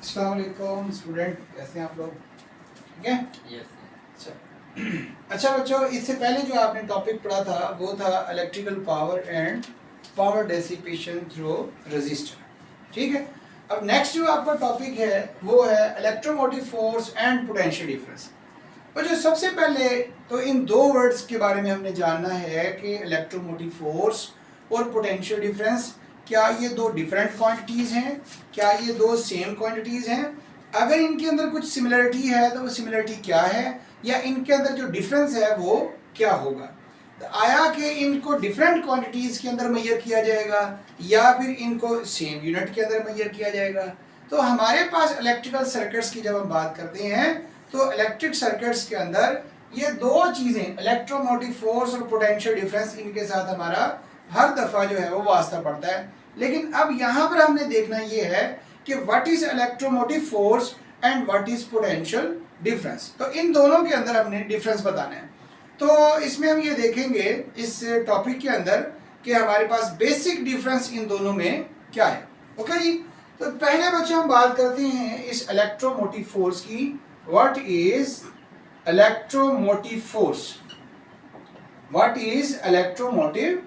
अस्सलाम वालेकुम स्टूडेंट, कैसे हैं आप लोग? ठीक है। यस। अच्छा बच्चों, इससे पहले जो आपने टॉपिक पढ़ा था वो था electrical power and power dissipation through resistor. ठीक है। अब नेक्स्ट जो आपका टॉपिक है वो है electromotive force and potential difference. बच्चों सबसे पहले तो इन दो वर्ड्स के बारे में हमने जानना है कि इलेक्ट्रोमोटिव फोर्स और पोटेंशियल डिफरेंस, क्या ये दो डिफरेंट क्वांटिटीज़ हैं, क्या ये दो सेम क्वांटिटीज़ हैं? अगर इनके अंदर कुछ सिमिलरिटी है तो वो सिमिलरिटी क्या है, या इनके अंदर जो डिफरेंस है वो क्या होगा? तो आया कि इनको डिफरेंट क्वांटिटीज़ के अंदर मेजर किया जाएगा या फिर इनको सेम यूनिट के अंदर मेजर किया जाएगा। तो हमारे पास इलेक्ट्रिकल सर्किट्स की जब हम बात करते हैं तो इलेक्ट्रिक सर्किट्स के अंदर ये दो चीज़ें इलेक्ट्रोमोटिव फोर्स और पोटेंशियल डिफरेंस, इनके साथ हमारा हर दफ़ा जो है वो वास्ता पड़ता है। लेकिन अब यहाँ पर हमने देखना ये है कि what is electromotive force and what is potential difference. तो इन दोनों के अंदर हमने डिफरेंस बताना है। तो इसमें हम ये देखेंगे इस टॉपिक के अंदर कि हमारे पास बेसिक डिफरेंस इन दोनों में क्या है। ओके जी। तो पहले बच्चे हम बात करते हैं इस इलेक्ट्रोमोटिव फोर्स की। What is electromotive force? What is electromotive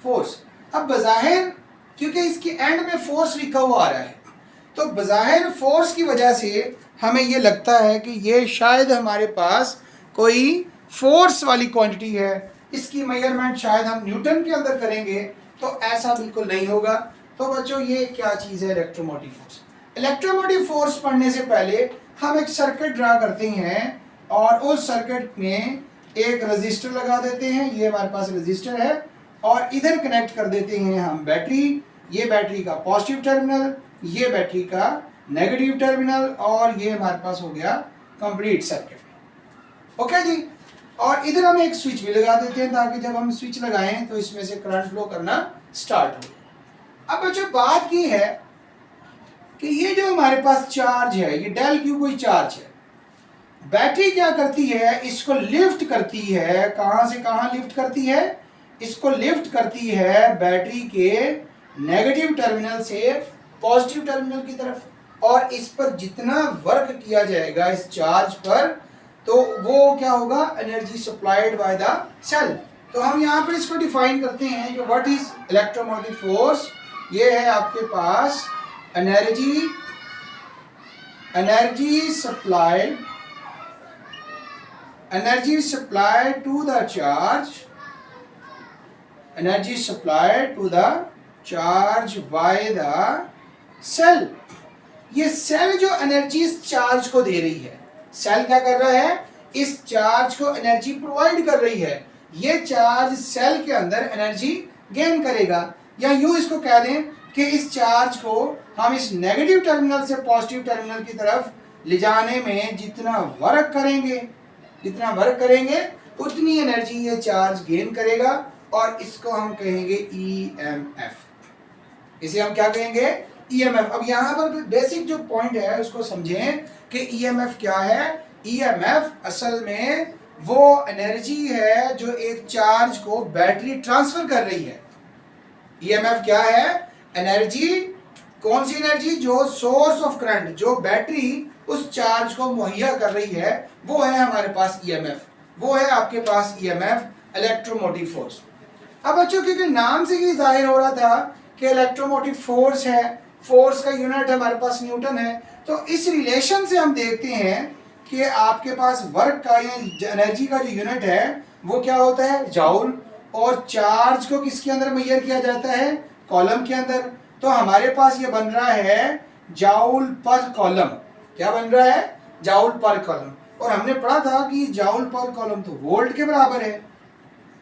force? अब बज़ाहिर क्योंकि इसके एंड में फोर्स लिखा हुआ आ रहा है तो बज़ाहिर फोर्स की वजह से हमें ये लगता है कि ये शायद हमारे पास कोई फोर्स वाली क्वांटिटी है, इसकी मेजरमेंट शायद हम न्यूटन के अंदर करेंगे, तो ऐसा बिल्कुल नहीं होगा। तो बच्चों ये क्या चीज़ है इलेक्ट्रोमोटिव फोर्स? इलेक्ट्रोमोटिव फोर्स पढ़ने से पहले हम एक सर्किट ड्रा करते हैं और उस सर्किट में एक रजिस्टर लगा देते हैं। ये हमारे पास रजिस्टर है और इधर कनेक्ट कर देते हैं हम बैटरी। ये बैटरी का पॉजिटिव टर्मिनल, ये बैटरी का नेगेटिव टर्मिनल, और ये हमारे पास हो गया कंप्लीट सर्किट। ओके जी। और इधर हम एक स्विच भी लगा देते हैं ताकि जब हम स्विच लगाएं तो इसमें से करंट फ्लो करना स्टार्ट हो। अब बच्चों बात की है कि ये जो हमारे पास चार्ज है, ये डेल क्यू कोई चार्ज है। बैटरी क्या करती है, इसको लिफ्ट करती है। कहां से कहां लिफ्ट करती है? इसको लिफ्ट करती है बैटरी के नेगेटिव टर्मिनल से पॉजिटिव टर्मिनल की तरफ, और इस पर जितना वर्क किया जाएगा इस चार्ज पर तो वो क्या होगा, energy supplied by the cell. तो हम यहाँ पर इसको डिफाइन करते हैं कि व्हाट इज इलेक्ट्रोमोटिव फोर्स। ये है आपके पास energy supplied to the charge, energy supplied to the charge by the cell. ये सेल जो एनर्जी इस चार्ज को दे रही है, सेल क्या कर रहा है, इस चार्ज को एनर्जी प्रोवाइड कर रही है। ये चार्ज सेल के अंदर एनर्जी गेन करेगा, या यूं इसको कह दें कि इस चार्ज को हम इस नेगेटिव टर्मिनल से पॉजिटिव टर्मिनल की तरफ ले जाने में जितना वर्क करेंगे उतनी एनर्जी ये चार्ज गेन करेगा, और इसको हम कहेंगे ईएमएफ। इसे हम क्या कहेंगे, ईएमएफ। अब यहाँ पर बेसिक जो पॉइंट है उसको समझें कि ईएमएफ क्या है। ईएमएफ असल में वो एनर्जी है जो एक चार्ज को बैटरी ट्रांसफर कर रही है। ईएमएफ क्या है, एनर्जी। कौन सी एनर्जी? जो सोर्स ऑफ करंट, जो बैटरी उस चार्ज को मुहैया कर रही है, वो है हमारे पास ईएमएफ। वो है आपके पास ईएमएफ, इलेक्ट्रोमोटिव फोर्स। अब बच्चों क्योंकि नाम से ही जाहिर हो रहा था कि इलेक्ट्रोमोटिव फोर्स है, फोर्स का यूनिट हमारे पास न्यूटन है, तो इस रिलेशन से हम देखते हैं कि आपके पास वर्क का या एनर्जी का जो यूनिट है वो क्या होता है, जाउल। और चार्ज को किसके अंदर मेजर किया जाता है, कॉलम के अंदर। तो हमारे पास ये बन रहा है जाउल पर कॉलम। क्या बन रहा है, जाउल पर कॉलम। और हमने पढ़ा था कि जाउल पर कॉलम तो वोल्ट के बराबर है।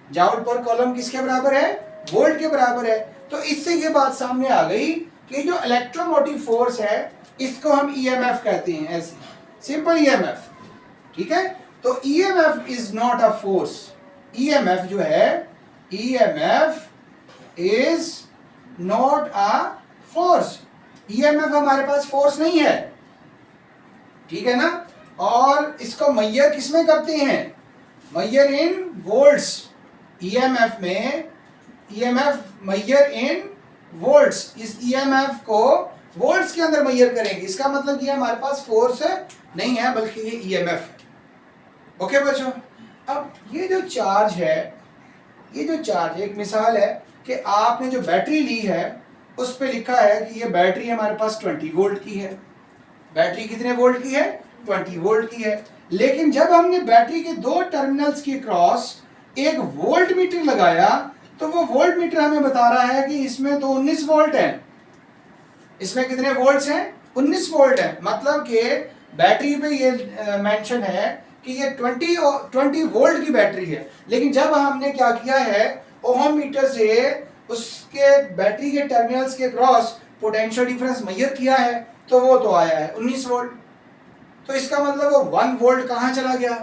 जाउल पर कॉलम किसके बराबर है, वोल्ट के बराबर है। तो इससे ये बात सामने आ गई कि जो इलेक्ट्रोमोटिव फोर्स है इसको हम ईएमएफ कहते हैं, ऐसे सिंपल ईएमएफ। ठीक है। तो EMF is not a force. EMF जो है, EMF is not a force. EMF हमारे पास फोर्स नहीं है, ठीक है ना। और इसको मेजर किसमें करते हैं, मेजर इन वोल्ट्स। ईएमएफ में ईएमएफ मेजर इन वोल्ट्स। इस ईएमएफ को वोल्ट्स के अंदर मेजर करेंगे। इसका मतलब ये हमारे पास फोर्स नहीं है बल्कि ये ईएमएफ है। ओके बच्चों, अब ये जो चार्ज है, ये जो चार्ज है, एक मिसाल है कि आपने जो बैटरी ली है उस पे लिखा है कि ये बैटरी हमारे पास 20 वोल्ट की है। बैटरी कितने वोल्ट की है? 20 वोल्ट की है। लेकिन जब हमने बैटरी के दो टर्मिनल्स के क्रॉस एक वोल्ट मीटर लगाया तो वो वोल्ट मीटर हमें बता रहा है कि इसमें तो 19 वोल्ट है। इसमें कितने वोल्ट्स हैं? 19 वोल्ट है। मतलब कि बैटरी पे ये मेंशन है कि ये 20 वोल्ट की बैटरी है। लेकिन जब हमने क्या किया है, ओहम मीटर से उसके बैटरी के टर्मिनल्स के क्रॉस पोटेंशियल डिफरेंस मेजर किया है तो वो तो आया है 19 वोल्ट। तो इसका मतलब वो 1 वोल्ट कहाँ चला गया?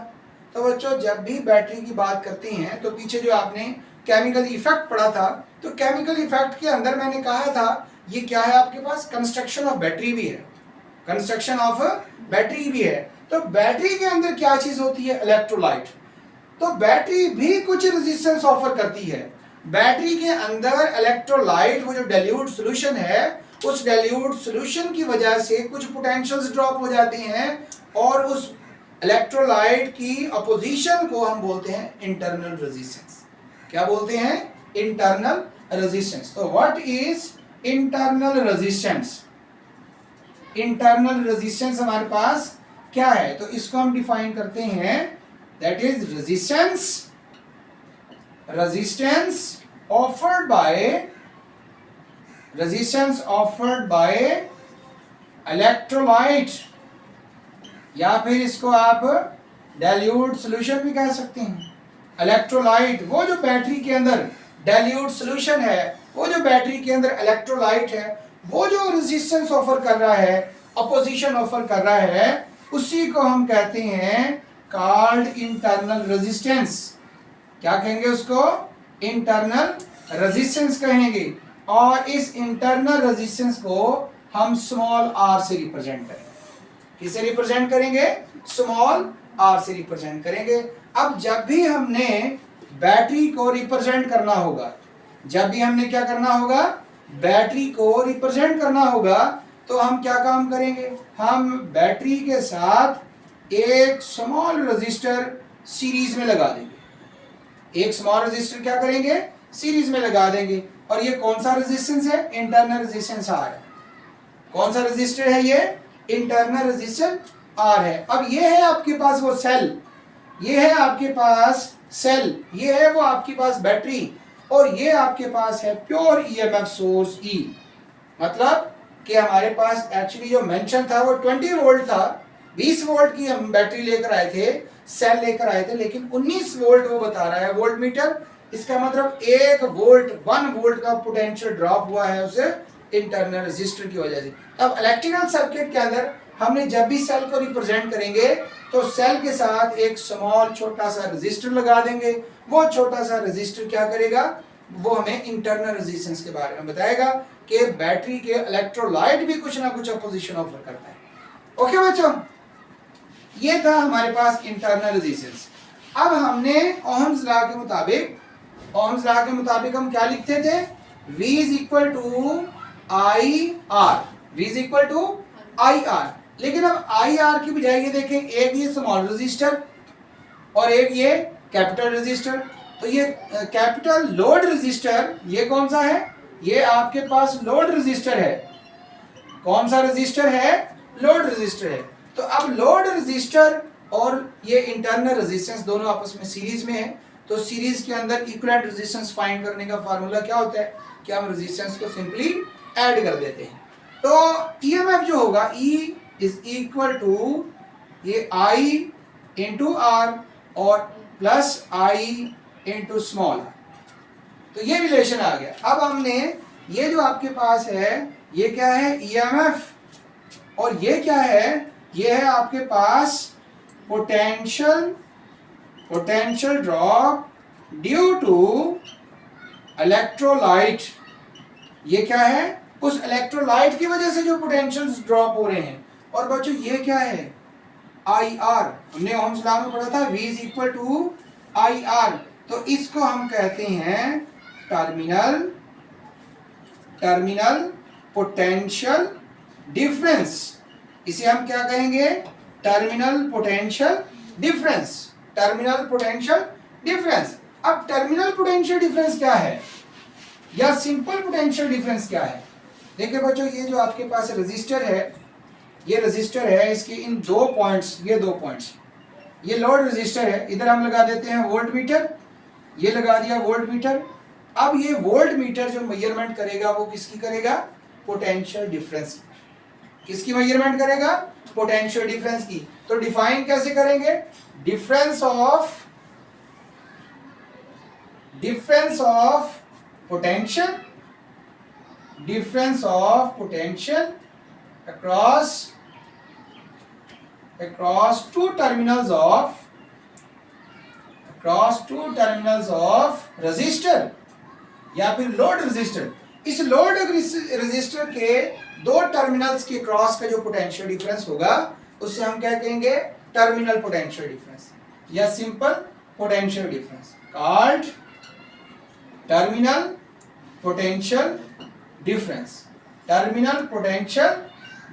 तो बच्चों जब भी बैटरी की बात करते हैं तो पीछे जो आपने केमिकल इफेक्ट पढ़ा था, तो केमिकल इफेक्ट के अंदर मैंने कहा था ये क्या है आपके पास? कंस्ट्रक्शन ऑफ बैटरी भी है, कंस्ट्रक्शन ऑफ बैटरी भी है। तो बैटरी के अंदर क्या चीज होती है? इलेक्ट्रोलाइट। तो बैटरी भी कुछ रेजिस्टेंस ऑफर करती है। बैटरी के अंदर इलेक्ट्रोलाइट, वो जो डाइल्यूट सॉल्यूशन है, उस डाइल्यूट सॉल्यूशन की वजह से कुछ पोटेंशियल्स ड्रॉप हो जाते हैं और उस इलेक्ट्रोलाइट की अपोजिशन को हम बोलते हैं इंटरनल रेजिस्टेंस। क्या बोलते हैं? Internal resistance. तो what is internal resistance? Internal resistance हमारे पास क्या है? तो इसको हम डिफाइन करते हैं, that is resistance offered by electrolyte, या फिर इसको आप डाइल्यूट सॉल्यूशन भी कह सकते हैं। इलेक्ट्रोलाइट, वो जो बैटरी के अंदर डाइल्यूट सॉल्यूशन है, वो जो बैटरी के अंदर इलेक्ट्रोलाइट है, वो जो रेजिस्टेंस ऑफर कर रहा है, अपोजिशन ऑफर कर रहा है, उसी को हम कहते हैं कॉल्ड इंटरनल रेजिस्टेंस। क्या कहेंगे उसको? इंटरनल रेजिस्टेंस कहेंगे। और इस इंटरनल रेजिस्टेंस को हम स्मॉल आर से रिप्रेजेंट करेंगे। किसे रिप्रेजेंट करेंगे? स्मॉल आर से रिप्रेजेंट करेंगे। अब जब भी हमने बैटरी को रिप्रेजेंट करना होगा, जब भी हमने क्या करना होगा? बैटरी को रिप्रेजेंट करना होगा, तो हम क्या काम करेंगे? हम बैटरी के साथ एक स्मॉल रजिस्टर सीरीज में लगा देंगे। एक स्मॉल रजिस्टर क्या करेंगे? सीरीज में लगा देंगे। और ये कौन सा रेजिस्टेंस है? इंटरनल रेजिस्टेंस आर है। कौन सा रजिस्टर है ये? इंटरनल रेजिस्टेंस आर है। अब ये है आपके पास वो सेल, ये है आपके पास सेल, ये है वो आपके पास बैटरी, और ये आपके पास है प्योर ईएमएफ सोर्स ई। मतलब कि हमारे पास एक्चुअली जो मेंशन था वो 20 वोल्ट था, 20 वोल्ट की हम बैटरी लेकर आए थे, सेल लेकर आए थे, लेकिन 19 वोल्ट वो बता रहा है वोल्ट मीटर। इसका मतलब 1 वोल्ट का पोटेंशियल ड्रॉप हुआ है उसे इंटरनल रेजिस्टर की वजह से। अब इलेक्ट्रिकल सर्किट के अंदर हमने जब भी सेल को रिप्रेजेंट करेंगे तो सेल के साथ एक स्मॉल छोटा सा रेजिस्टर लगा देंगे। वो छोटा सा रेजिस्टर क्या करेगा? वो हमें इंटरनल रेजिस्टेंस के बारे में बताएगा कि बैटरी के इलेक्ट्रोलाइट भी कुछ ना कुछ अपोजिशन ऑफर करता है। ओके बच्चों, ये था हमारे पास इंटरनल रेजिस्टेंस। अब हमने ओहम्स लॉ के मुताबिक हम क्या लिखते थे? V is equal to I R. लेकिन अब आई आर की बजाय ये देखें, एक ये स्मॉल रजिस्टर और एक ये कैपिटल रजिस्टर। तो ये कैपिटल लोड रजिस्टर, ये कौन सा है? ये आपके पास लोड रजिस्टर है। कौन सा रजिस्टर है? लोड रजिस्टर है। तो अब लोड रजिस्टर और ये इंटरनल रेजिस्टेंस दोनों आपस में सीरीज में है। तो सीरीज के अंदर इक्विवेलेंट रेजिस्टेंस फाइंड करने का फार्मूला क्या होता है कि हम रेजिस्टेंस को सिंपली ऐड कर देते हैं। तो ईएमएफ जो होगा E इज इक्वल टू ये I इंटू आर और plus I into small r. तो ये रिलेशन आ गया। अब हमने ये जो आपके पास है ये क्या है? ईएमएफ। और ये क्या है? ये है आपके पास potential drop due to electrolyte. ये क्या है? उस इलेक्ट्रोलाइट की वजह से जो पोटेंशियल्स ड्रॉप हो रहे हैं। और बच्चों ये क्या है? I R. हमने ओहम्स लॉ में पढ़ा था V is equal to I R. तो इसको हम कहते हैं टर्मिनल पोटेंशियल डिफरेंस, इसे हम क्या कहेंगे, terminal potential difference, terminal potential difference. अब टर्मिनल पोटेंशियल डिफरेंस क्या है या सिंपल पोटेंशियल डिफरेंस क्या है? देखिए बच्चों, ये जो आपके पास रजिस्टर है, ये रजिस्टर है, इसके इन दो पॉइंट्स, ये दो पॉइंट्स, ये लोड रजिस्टर है, इधर हम लगा देते हैं वोल्ट मीटर, ये लगा दिया वोल्ट मीटर। अब ये वोल्ट मीटर जो मेजरमेंट करेगा वो किसकी करेगा, पोटेंशियल डिफरेंस, किसकी मेजरमेंट करेगा, पोटेंशियल डिफरेंस की। तो डिफाइन कैसे करेंगे, difference of potential, difference of potential across two terminals of resistor या फिर लोड रजिस्टर। इस लोड रजिस्टर के दो टर्मिनल्स के क्रॉस का जो पोटेंशियल डिफरेंस होगा उससे हम क्या कहेंगे, टर्मिनल पोटेंशियल डिफरेंस या simple potential difference, called terminal potential difference, terminal potential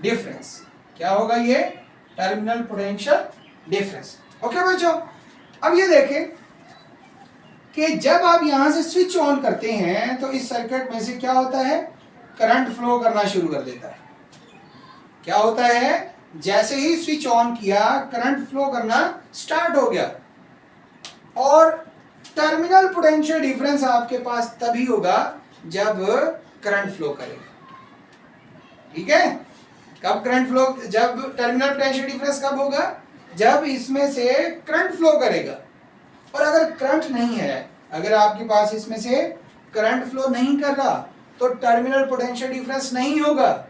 difference. क्या होगा ये, टर्मिनल पोटेंशियल डिफरेंस। ओके बच्चों, अब ये देखें कि जब आप यहां से स्विच ऑन करते हैं तो इस सर्किट में से क्या होता है, करंट फ्लो करना शुरू कर देता है। क्या होता है, जैसे ही स्विच ऑन किया करंट फ्लो करना स्टार्ट हो गया, और टर्मिनल पोटेंशियल डिफरेंस आपके पास तभी होगा जब करंट फ्लो करेगा। ठीक है, कब करंट फ्लो, जब टर्मिनल पोटेंशियल डिफरेंस कब होगा, जब इसमें से करंट फ्लो करेगा। और अगर करंट नहीं है, अगर आपके पास इसमें से करंट फ्लो नहीं कर रहा तो टर्मिनल पोटेंशियल डिफरेंस नहीं होगा,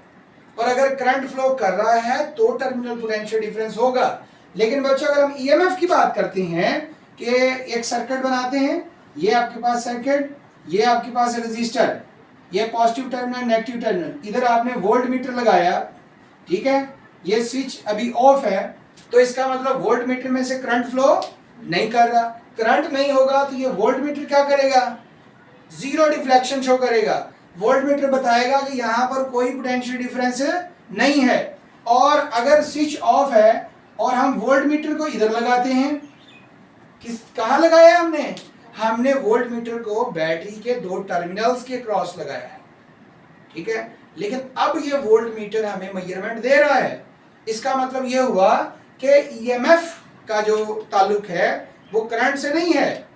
और अगर करंट फ्लो कर रहा है तो टर्मिनल पोटेंशियल डिफरेंस होगा। लेकिन बच्चों, अगर हम ईएमएफ की बात करते हैं कि एक सर्किट बनाते हैं, ये आपके पास सर्किट, ये आपके पास रजिस्टर, ये पॉजिटिव टर्मिनल नेगेटिव टर्मिनल, इधर आपने वोल्ट मीटर लगाया, ठीक है, ये स्विच अभी ऑफ है, तो इसका मतलब वोल्ट मीटर में से करंट फ्लो नहीं कर रहा। करंट नहीं होगा तो ये वोल्ट मीटर क्या करेगा, जीरो डिफ्लेक्शन शो करेगा। वोल्ट मीटर बताएगा कि यहाँ पर कोई पोटेंशियल डिफरेंस नहीं है। और अगर स्विच ऑफ है और हम वोल्ट मीटर को इधर लगाते हैं, कहाँ लगाया है हमने वोल्ट मीटर को बैटरी के दो टर्मिनल्स के क्रॉस लगाया है, ठीक है। लेकिन अब ये वोल्ट मीटर हमें मेजरमेंट दे रहा है, इसका मतलब ये हुआ कि ईएमएफ का जो ताल्लुक है वो करंट से नहीं है।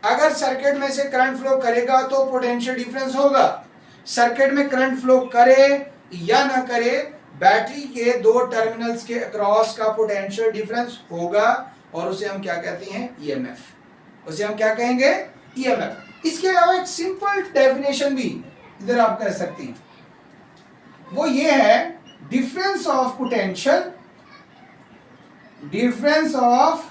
अगर सर्किट में से करंट फ्लो करेगा तो पोटेंशियल डिफरेंस होगा। सर्किट में करंट फ्लो करे या ना करे, बैटरी के दो टर्मिनल्स के अक्रॉस का पोटेंशियल डिफरेंस होगा, और उसे हम क्या कहते हैं, ईएमएफ। उसे हम क्या कहेंगे, ईएमएफ। इसके अलावा एक सिंपल डेफिनेशन भी इधर आप कर सकते हैं, वो ये है difference of potential, difference of,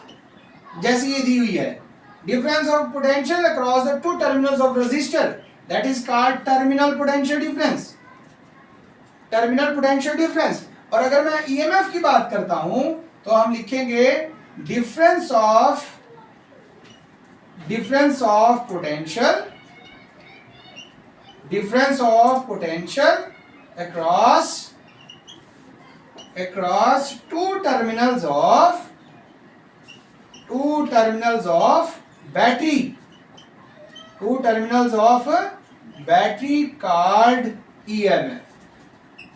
जैसे ये दी हुई है, difference of potential across the two terminals of resistor, that is called terminal potential difference, terminal potential difference. और अगर मैं ईएमएफ की बात करता हूं तो हम लिखेंगे difference of potential, difference of potential across two terminals of battery, called EMF,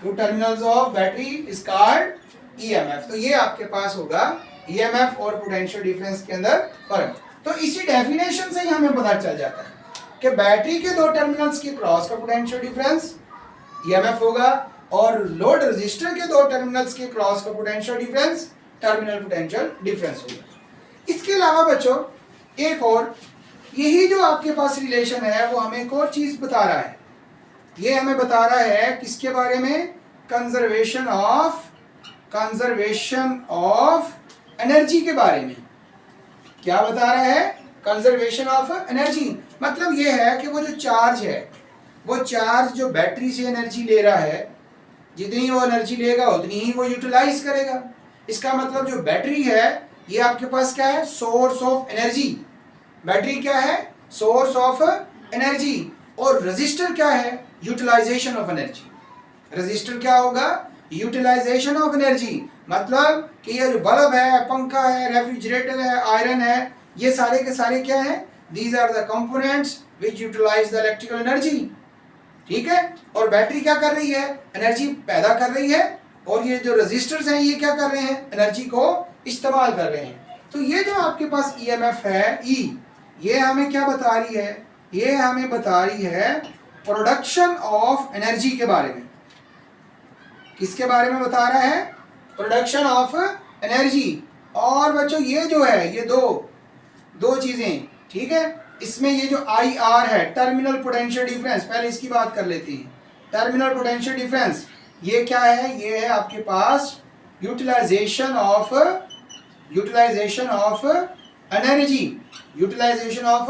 two terminals of battery is called EMF। तो ये आपके पास होगा EMF और पोटेंशियल डिफरेंस के अंदर फर्क। तो इसी डेफिनेशन से ही हमें पता चल जाता है कि बैटरी के दो टर्मिनल्स के क्रॉस का पोटेंशियल डिफरेंस EMF होगा, और लोड रेजिस्टर के दो टर्मिनल्स के क्रॉस का potential difference terminal potential difference होगा। इसके अलावा बच्चों एक और, यही जो आपके पास रिलेशन है वो हमें एक और चीज बता रहा है। ये हमें बता रहा है किसके बारे में, कंजर्वेशन ऑफ एनर्जी के बारे में। क्या बता रहा है, कंजर्वेशन ऑफ एनर्जी। मतलब ये है कि वो जो चार्ज है, वो चार्ज जो बैटरी से एनर्जी ले रहा है, जितनी वो एनर्जी लेगा उतनी ही वो यूटिलाइज करेगा। इसका मतलब जो बैटरी है ये आपके पास क्या है, सोर्स ऑफ एनर्जी। बैटरी क्या है, सोर्स ऑफ एनर्जी। और रजिस्टर क्या है, यूटिलाइजेशन ऑफ एनर्जी। रजिस्टर क्या होगा, यूटिलाइजेशन ऑफ एनर्जी, मतलब कि ये जो बल्ब है, पंखा है, रेफ्रिजरेटर है, आयरन है, ये सारे के सारे क्या है, these are the components which utilise the electrical energy. ठीक है, और बैटरी क्या कर रही है, एनर्जी पैदा कर रही है, और ये जो रजिस्टर्स हैं ये क्या कर रहे हैं, एनर्जी को इस्तेमाल कर रहे हैं। तो ये जो आपके पास ईएमएफ है ई, ये हमें क्या बता रही है, ये हमें बता रही है प्रोडक्शन ऑफ एनर्जी के बारे में। किसके बारे में बता रहा है, प्रोडक्शन ऑफ एनर्जी। और बच्चों ये जो है, ये दो चीजें, ठीक है, इसमें ये जो आई आर है, टर्मिनल पोटेंशियल डिफरेंस, पहले इसकी बात कर लेते हैं। टर्मिनल पोटेंशियल डिफरेंस ये क्या है, ये है आपके पास utilisation of energy, utilisation of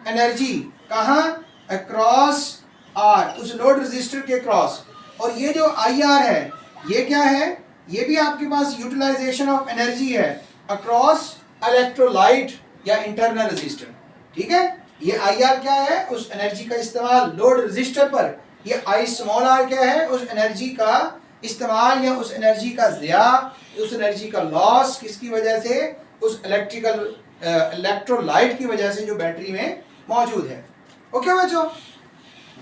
energy कहाँ, अक्रॉस आर, उस लोड रजिस्टर के क्रॉस। और ये जो आई आर है ये क्या है, ये भी आपके पास यूटिलाइजेशन ऑफ एनर्जी है अक्रॉस इलेक्ट्रोलाइट या इंटरनल रजिस्टर। ठीक है, ये आई आर क्या है, उस एनर्जी का इस्तेमाल लोड रजिस्टर पर। ये आई स्मॉल आर क्या है, उस एनर्जी का इस्तेमाल या उस एनर्जी का ज़िया, उस एनर्जी का लॉस किसकी वजह से, उस इलेक्ट्रोलाइट की वजह से जो बैटरी में मौजूद है। ओके बच्चों,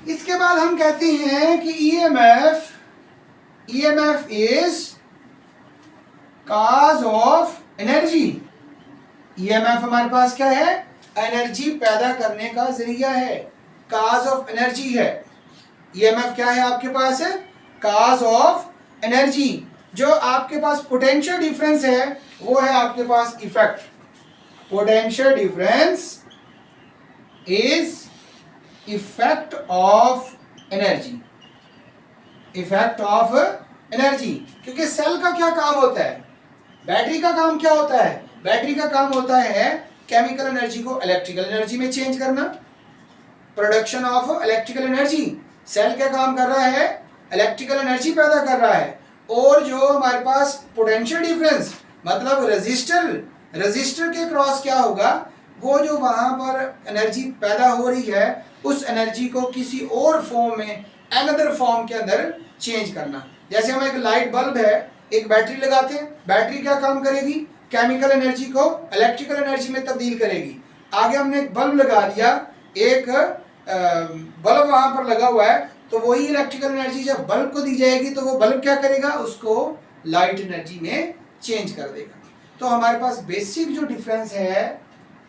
इसके बाद हम कहते हैं कि EMF is cause of energy. EMF हमारे पास क्या है, एनर्जी पैदा करने का जरिया है, काज ऑफ एनर्जी है। ईएमएफ क्या है आपके पास, काज ऑफ एनर्जी। जो आपके पास पोटेंशियल डिफरेंस है वो है आपके पास effect. Potential difference is effect of energy, effect of energy. क्योंकि सेल का क्या काम होता है, बैटरी का काम क्या होता है, बैटरी का काम होता है केमिकल एनर्जी को इलेक्ट्रिकल एनर्जी में चेंज करना, production of electrical energy. Cell क्या काम कर रहा है, इलेक्ट्रिकल एनर्जी पैदा कर रहा है। और जो हमारे पास पोटेंशियल डिफरेंस, मतलब रजिस्टर के क्रॉस क्या होगा, वो जो वहां पर एनर्जी पैदा हो रही है उस एनर्जी को किसी और फॉर्म में, अनदर फॉर्म के अंदर चेंज करना। जैसे हम एक लाइट बल्ब है, एक बैटरी लगाते हैं, बैटरी क्या काम करेगी, केमिकल एनर्जी को इलेक्ट्रिकल एनर्जी में तब्दील करेगी। आगे हमने एक बल्ब लगा दिया, एक बल्ब वहां पर लगा हुआ है, तो वही इलेक्ट्रिकल एनर्जी जब बल्ब को दी जाएगी तो वो बल्ब क्या करेगा, उसको लाइट एनर्जी में चेंज कर देगा। तो हमारे पास बेसिक जो डिफरेंस है,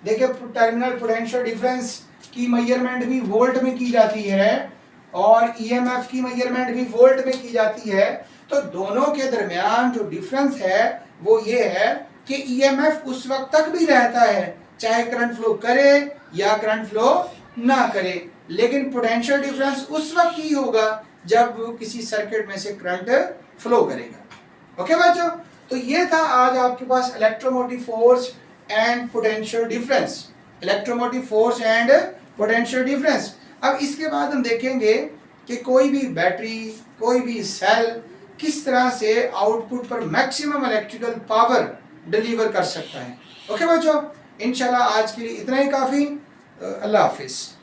देखिए टर्मिनल पोटेंशियल डिफरेंस की मेजरमेंट भी वोल्ट में की जाती है और ईएमएफ की मेजरमेंट भी वोल्ट में की जाती है। तो दोनों के दरमियान जो डिफरेंस है वो ये है कि ईएमएफ उस वक्त तक भी रहता है चाहे करंट फ्लो करे या करंट फ्लो ना करे, लेकिन पोटेंशियल डिफरेंस उस वक्त ही होगा जब किसी सर्किट में से करंट फ्लो करेगा। ओके बच्चों, तो ये था आज आपके पास electromotive force and potential difference, electromotive force and potential difference. अब इसके बाद हम देखेंगे कि कोई भी बैटरी, कोई भी सेल किस तरह से आउटपुट पर मैक्सिमम इलेक्ट्रिकल पावर डिलीवर कर सकता है। ओके बच्चों, इंशाल्लाह आज के लिए इतना ही काफ़ी। अल्लाह हाफिज़।